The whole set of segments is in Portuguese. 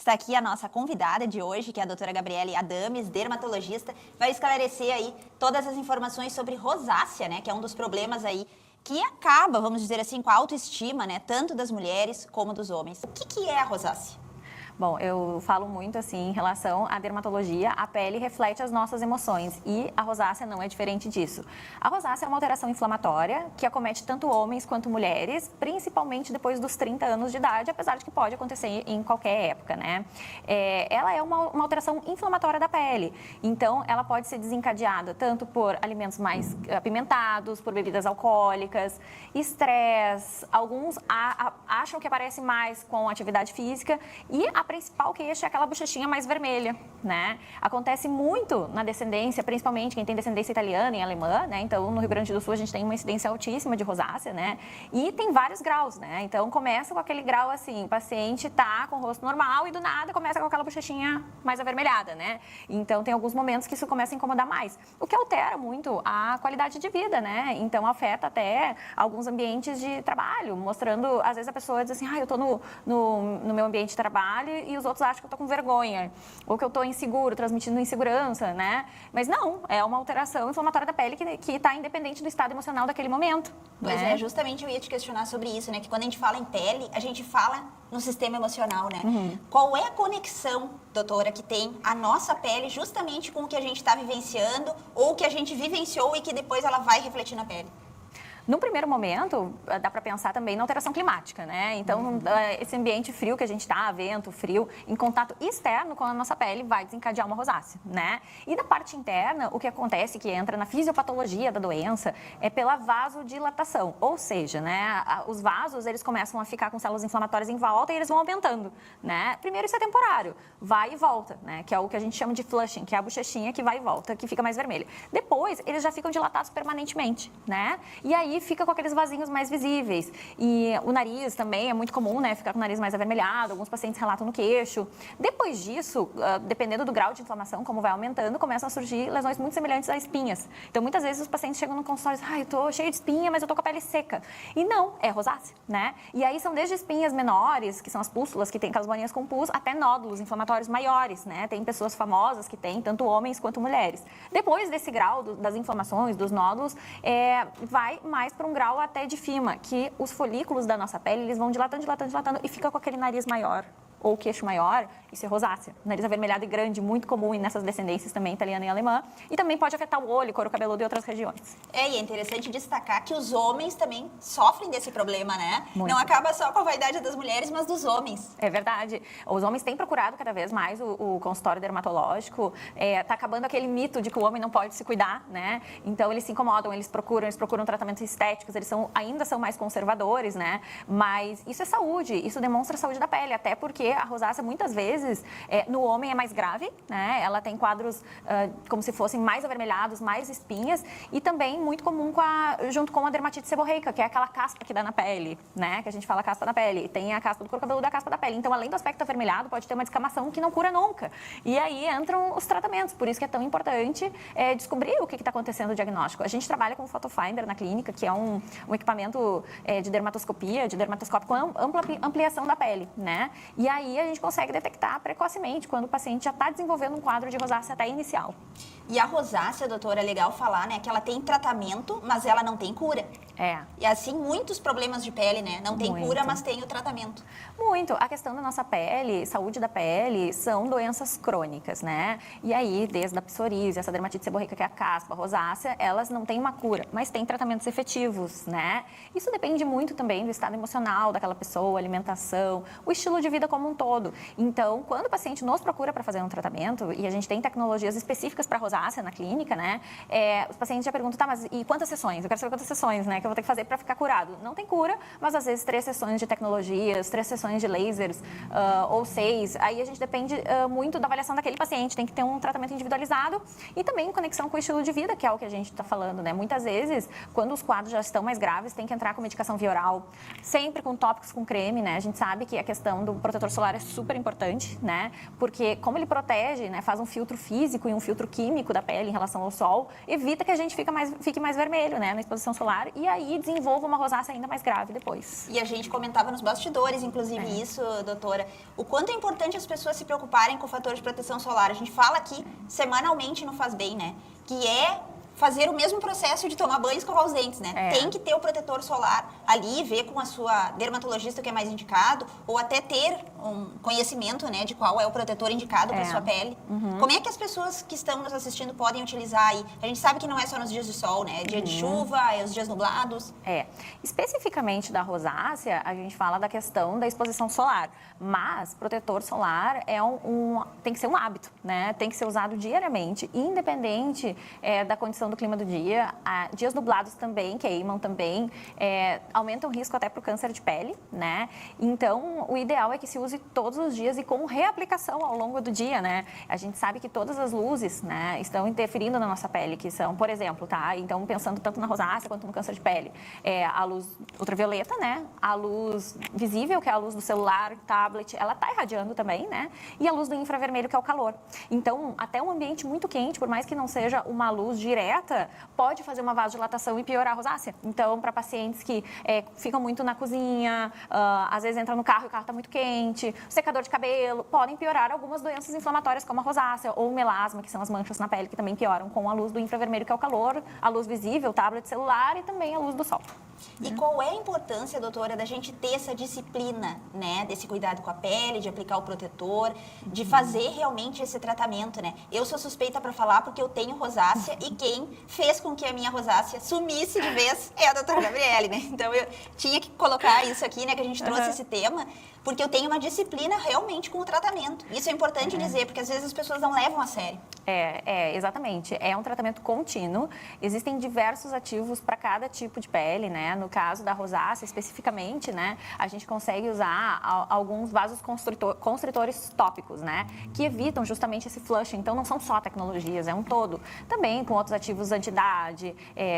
Está aqui a nossa convidada de hoje, que é a doutora Gabriele Adames, dermatologista, vai esclarecer aí todas as informações sobre rosácea, né, que é um dos problemas aí que acaba, vamos dizer assim, com a autoestima, né, tanto das mulheres como dos homens. O que é a rosácea? Bom, eu falo muito assim em relação à dermatologia, a pele reflete as nossas emoções e a rosácea não é diferente disso. A rosácea é uma alteração inflamatória que acomete tanto homens quanto mulheres, principalmente depois dos 30 anos de idade, apesar de que pode acontecer em qualquer época, né? Ela é uma alteração inflamatória da pele, então ela pode ser desencadeada tanto por alimentos mais apimentados, por bebidas alcoólicas, estresse, alguns acham que aparece mais com atividade física e a principal queixa é aquela bochechinha mais vermelha, né? Acontece muito na descendência, principalmente quem tem descendência italiana e alemã, né? Então, no Rio Grande do Sul, a gente tem uma incidência altíssima de rosácea, né? E tem vários graus, né? Então, começa com aquele grau assim, o paciente tá com o rosto normal e do nada começa com aquela bochechinha mais avermelhada, né? Então, tem alguns momentos que isso começa a incomodar mais, o que altera muito a qualidade de vida, né? Então, afeta até alguns ambientes de trabalho, mostrando, às vezes a pessoa diz assim, eu tô no meu ambiente de trabalho e os outros acham que eu tô com vergonha, ou que eu tô inseguro, transmitindo insegurança, né? Mas não, é uma alteração inflamatória da pele que está independente do estado emocional daquele momento. Pois né? justamente eu ia te questionar sobre isso, né? Que quando a gente fala em pele, a gente fala no sistema emocional, né? Qual é a conexão, doutora, que tem a nossa pele justamente com o que a gente está vivenciando ou o que a gente vivenciou e que depois ela vai refletir na pele? No primeiro momento, dá para pensar também na alteração climática, né? Então, esse ambiente frio que a gente está, vento, frio, em contato externo com a nossa pele, vai desencadear uma rosácea, né? E da parte interna, o que acontece, que entra na fisiopatologia da doença, é pela vasodilatação. Ou seja, né, os vasos, eles começam a ficar com células inflamatórias em volta e eles vão aumentando, né? Primeiro, isso é temporário, vai e volta, né? Que é o que a gente chama de flushing, que é a bochechinha que vai e volta, que fica mais vermelha. Depois, eles já ficam dilatados permanentemente, né? E aí, fica com aqueles vasinhos mais visíveis. E o nariz também é muito comum, né? Ficar com o nariz mais avermelhado, alguns pacientes relatam no queixo. Depois disso, dependendo do grau de inflamação, como vai aumentando, começam a surgir lesões muito semelhantes a espinhas. Então, muitas vezes os pacientes chegam no consultório e dizem, eu tô cheio de espinha, mas eu tô com a pele seca. E não, é rosácea, né? E aí são desde espinhas menores, que são as pústulas, que tem aquelas bolinhas com pus, até nódulos inflamatórios maiores, né? Tem pessoas famosas que têm, tanto homens quanto mulheres. Depois desse grau das inflamações, dos nódulos, vai mais para um grau até de fima, que os folículos da nossa pele, eles vão dilatando, dilatando, dilatando e fica com aquele nariz maior ou queixo maior, isso é rosácea. Nariz avermelhado e grande, muito comum nessas descendências também, italiana e alemã. E também pode afetar o olho, couro cabeludo e outras regiões. E é interessante destacar que os homens também sofrem desse problema, né? Muito. Não acaba só com a vaidade das mulheres, mas dos homens. É verdade. Os homens têm procurado cada vez mais o consultório dermatológico. Tá acabando aquele mito de que o homem não pode se cuidar, né? Então, eles se incomodam, eles procuram tratamentos estéticos, eles ainda são mais conservadores, né? Mas isso é saúde, isso demonstra a saúde da pele, até porque a rosácea, muitas vezes, no homem é mais grave, né? Ela tem quadros como se fossem mais avermelhados, mais espinhas, e também muito comum junto com a dermatite seborreica, que é aquela caspa que dá na pele, né? Que a gente fala caspa na pele. Tem a caspa do couro cabeludo e a caspa da pele. Então, além do aspecto avermelhado, pode ter uma descamação que não cura nunca. E aí entram os tratamentos. Por isso que é tão importante descobrir o que está acontecendo no diagnóstico. A gente trabalha com o Photofinder na clínica, que é um equipamento de dermatoscopia, de dermatoscópio com ampla ampliação da pele, né? E aí a gente consegue detectar precocemente quando o paciente já está desenvolvendo um quadro de rosácea até inicial. E a rosácea, doutora, é legal falar, né, que ela tem tratamento, mas ela não tem cura. E assim, muitos problemas de pele, né? Não tem cura, mas tem o tratamento. Muito. A questão da nossa pele, saúde da pele, são doenças crônicas, né? E aí, desde a psoríase, essa dermatite seborreica, que é a caspa, a rosácea, elas não têm uma cura, mas têm tratamentos efetivos, né? Isso depende muito também do estado emocional daquela pessoa, alimentação, o estilo de vida como um todo. Então, quando o paciente nos procura para fazer um tratamento, e a gente tem tecnologias específicas para rosácea na clínica, né? Os pacientes já perguntam, mas e quantas sessões? Eu quero saber quantas sessões, né? Que eu vou ter que fazer para ficar curado. Não tem cura, mas às vezes 3 sessões de tecnologias, 3 sessões de lasers, ou 6. Aí a gente depende muito da avaliação daquele paciente. Tem que ter um tratamento individualizado e também em conexão com o estilo de vida, que é o que a gente está falando, né? Muitas vezes, quando os quadros já estão mais graves, tem que entrar com medicação via oral, sempre com tópicos com creme, né? A gente sabe que a questão do protetor solar é super importante, né? Porque como ele protege, né? Faz um filtro físico e um filtro químico da pele em relação ao sol, evita que a gente fique mais vermelho, né? Na exposição solar. E aí desenvolva uma rosácea ainda mais grave depois. E a gente comentava nos bastidores, inclusive, isso, doutora, o quanto é importante as pessoas se preocuparem com o fator de proteção solar. A gente fala aqui semanalmente no Faz Bem, né? Que é fazer o mesmo processo de tomar banho e escovar os dentes, né? Tem que ter o protetor solar ali, ver com a sua dermatologista o que é mais indicado, ou até ter um conhecimento, né, de qual é o protetor indicado para sua pele. Como é que as pessoas que estão nos assistindo podem utilizar aí? A gente sabe que não é só nos dias de sol, né? É dia de chuva, é os dias nublados. Especificamente da rosácea, a gente fala da questão da exposição solar, mas protetor solar tem que ser um hábito, né? Tem que ser usado diariamente, independente da condição do clima do dia. Dias nublados também queimam, também aumentam o risco até para o câncer de pele, né? Então, o ideal é que se use todos os dias e com reaplicação ao longo do dia, né? A gente sabe que todas as luzes, né, estão interferindo na nossa pele, que são, por exemplo, tá? Então, pensando tanto na rosácea quanto no câncer de pele, a luz ultravioleta, né? A luz visível, que é a luz do celular, tablet, ela tá irradiando também, né? E a luz do infravermelho, que é o calor. Então, até um ambiente muito quente, por mais que não seja uma luz direta, pode fazer uma vasodilatação e piorar a rosácea. Então, para pacientes que ficam muito na cozinha, às vezes entram no carro e o carro está muito quente, secador de cabelo, podem piorar algumas doenças inflamatórias como a rosácea ou o melasma, que são as manchas na pele que também pioram com a luz do infravermelho, que é o calor, a luz visível, tablet celular e também a luz do sol. E qual é a importância, doutora, da gente ter essa disciplina, né? Desse cuidado com a pele, de aplicar o protetor, de fazer realmente esse tratamento, né? Eu sou suspeita para falar porque eu tenho rosácea e quem fez com que a minha rosácea sumisse de vez é a doutora Gabriele, né? Então eu tinha que colocar isso aqui, né? Que a gente trouxe esse tema, porque eu tenho uma disciplina realmente com o tratamento. Isso é importante dizer, porque às vezes as pessoas não levam a sério. Exatamente. É um tratamento contínuo. Existem diversos ativos para cada tipo de pele, né? No caso da rosácea, especificamente, né? A gente consegue usar alguns vasos constritores tópicos, né? Que evitam justamente esse flushing. Então, não são só tecnologias, é um todo. Também com outros ativos anti-idade,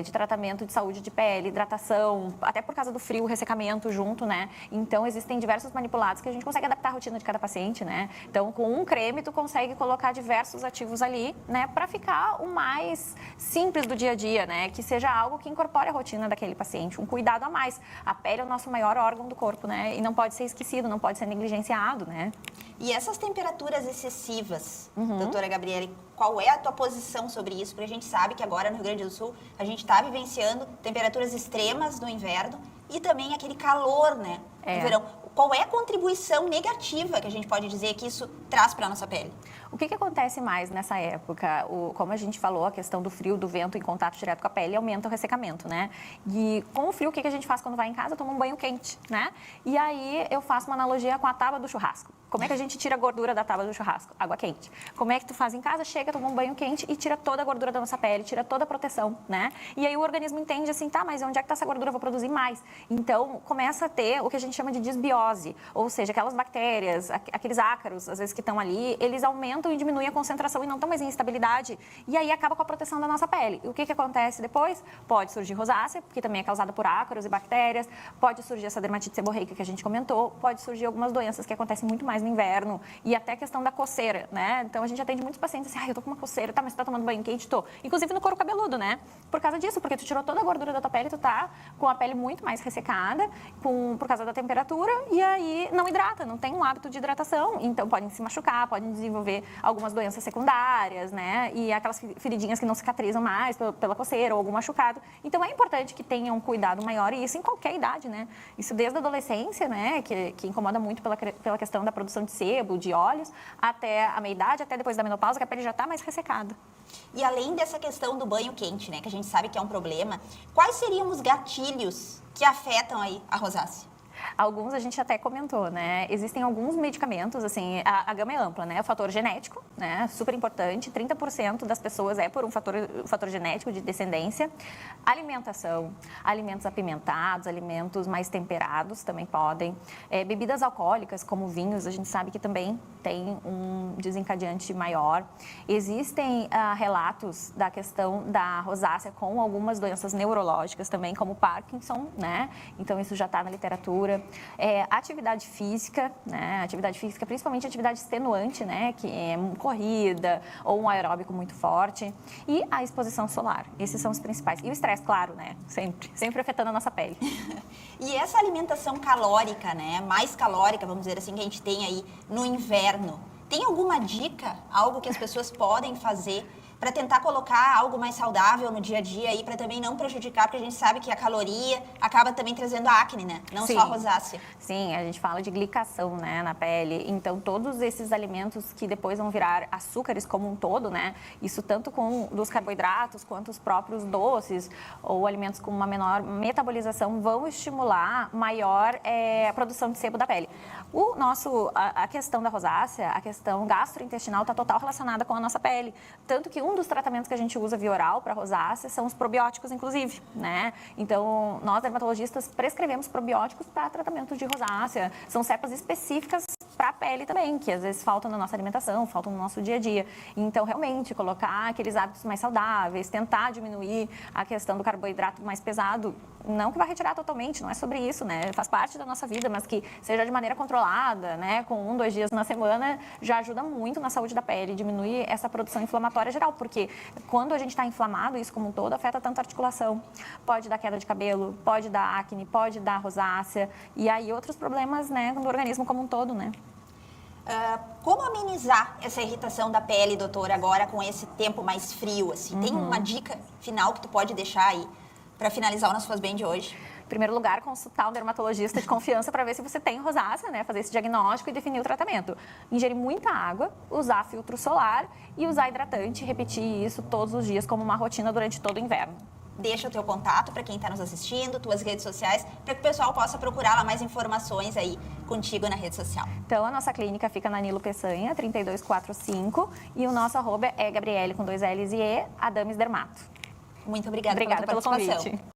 de tratamento de saúde de pele, hidratação, até por causa do frio, ressecamento junto, né? Então, existem diversos manipulados que a gente consegue adaptar a rotina de cada paciente, né? Então, com um creme, tu consegue colocar diversos ativos ali, né? Para ficar o mais simples do dia a dia, né? Que seja algo que incorpore a rotina daquele paciente, um cuidado a mais. A pele é o nosso maior órgão do corpo, né? E não pode ser esquecido, não pode ser negligenciado, né? E essas temperaturas excessivas, doutora Gabriele, qual é a tua posição sobre isso? Porque a gente sabe que agora no Rio Grande do Sul a gente está vivenciando temperaturas extremas no inverno e também aquele calor, né, no verão. Qual é a contribuição negativa que a gente pode dizer que isso traz para a nossa pele? O que acontece mais nessa época? Como a gente falou, a questão do frio, do vento em contato direto com a pele aumenta o ressecamento, né? E com o frio, o que a gente faz quando vai em casa? Toma um banho quente, né? E aí eu faço uma analogia com a tábua do churrasco. Como é que a gente tira a gordura da tábua do churrasco? Água quente. Como é que tu faz em casa? Chega, toma um banho quente e tira toda a gordura da nossa pele, tira toda a proteção, né? E aí o organismo entende assim, tá, mas onde é que tá essa gordura? Eu vou produzir mais. Então, começa a ter o que a gente chama de desbiose, ou seja, aquelas bactérias, aqueles ácaros, às vezes, que estão ali, eles aumentam e diminuem a concentração e não estão mais em estabilidade. E aí acaba com a proteção da nossa pele. E o que acontece depois? Pode surgir rosácea, que também é causada por ácaros e bactérias, pode surgir essa dermatite seborreica que a gente comentou, pode surgir algumas doenças que acontecem muito mais no inverno e até a questão da coceira, né? Então, a gente atende muitos pacientes assim, eu tô com uma coceira, tá, mas você tá tomando banho quente? Tô. Inclusive no couro cabeludo, né? Por causa disso, porque tu tirou toda a gordura da tua pele, tu tá com a pele muito mais ressecada, por causa da temperatura, e aí não hidrata, não tem um hábito de hidratação, então podem se machucar, podem desenvolver algumas doenças secundárias, né? E aquelas feridinhas que não cicatrizam mais pela coceira ou algum machucado. Então, é importante que tenham um cuidado maior, e isso em qualquer idade, né? Isso desde a adolescência, né? Que incomoda muito pela questão da produção de sebo, de óleos, até a meia-idade, até depois da menopausa, que a pele já está mais ressecada. E além dessa questão do banho quente, né? Que a gente sabe que é um problema, quais seriam os gatilhos que afetam aí a rosácea? Alguns a gente até comentou, né? Existem alguns medicamentos, assim, a gama é ampla, né? O fator genético, né? Super importante, 30% das pessoas é por um fator genético de descendência. Alimentação, alimentos apimentados, alimentos mais temperados também podem. Bebidas alcoólicas, como vinhos, a gente sabe que também tem um desencadeante maior. Existem relatos da questão da rosácea com algumas doenças neurológicas também, como Parkinson, né? Então, isso já está na literatura. temperatura, atividade física, né? Atividade física, principalmente atividade extenuante, né? Que é corrida ou um aeróbico muito forte. E a exposição solar. Esses são os principais. E o estresse, claro, né? Sempre afetando a nossa pele. E essa alimentação calórica, né? Mais calórica, vamos dizer assim, que a gente tem aí no inverno. Tem alguma dica, algo que as pessoas podem fazer para tentar colocar algo mais saudável no dia a dia aí, para também não prejudicar, porque a gente sabe que a caloria acaba também trazendo acne, né? Não Sim. só a rosácea. Sim, a gente fala de glicação, né, na pele. Então, todos esses alimentos que depois vão virar açúcares como um todo, né? Isso tanto com dos carboidratos quanto os próprios doces ou alimentos com uma menor metabolização vão estimular maior a produção de sebo da pele. A questão da rosácea, a questão gastrointestinal está total relacionada com a nossa pele. Tanto que um dos tratamentos que a gente usa via oral para rosácea são os probióticos, inclusive, né? Então, nós dermatologistas prescrevemos probióticos para tratamento de rosácea. São cepas específicas para a pele também, que às vezes faltam na nossa alimentação, faltam no nosso dia a dia. Então, realmente, colocar aqueles hábitos mais saudáveis, tentar diminuir a questão do carboidrato mais pesado, não que vai retirar totalmente, não é sobre isso, né? Faz parte da nossa vida, mas que seja de maneira controlada, né? Com 1, 2 dias na semana, já ajuda muito na saúde da pele, diminuir essa produção inflamatória geral, porque quando a gente está inflamado, isso como um todo afeta tanto a articulação. Pode dar queda de cabelo, pode dar acne, pode dar rosácea, e aí outros problemas, né, do organismo como um todo, né? Como amenizar essa irritação da pele, doutora, agora com esse tempo mais frio, assim? Tem uma dica final que tu pode deixar aí para finalizar o nosso Faz Bem de hoje? Em primeiro lugar, consultar um dermatologista de confiança para ver se você tem rosácea, né? Fazer esse diagnóstico e definir o tratamento. Ingerir muita água, usar filtro solar e usar hidratante, repetir isso todos os dias como uma rotina durante todo o inverno. Deixa o teu contato para quem está nos assistindo, tuas redes sociais, para que o pessoal possa procurar lá mais informações aí contigo na rede social. Então, a nossa clínica fica na Nilo Peçanha, 3245, e o nosso arroba é Gabriele com 2 L's e E, Adames Dermato. Muito obrigada pela tua participação. convite.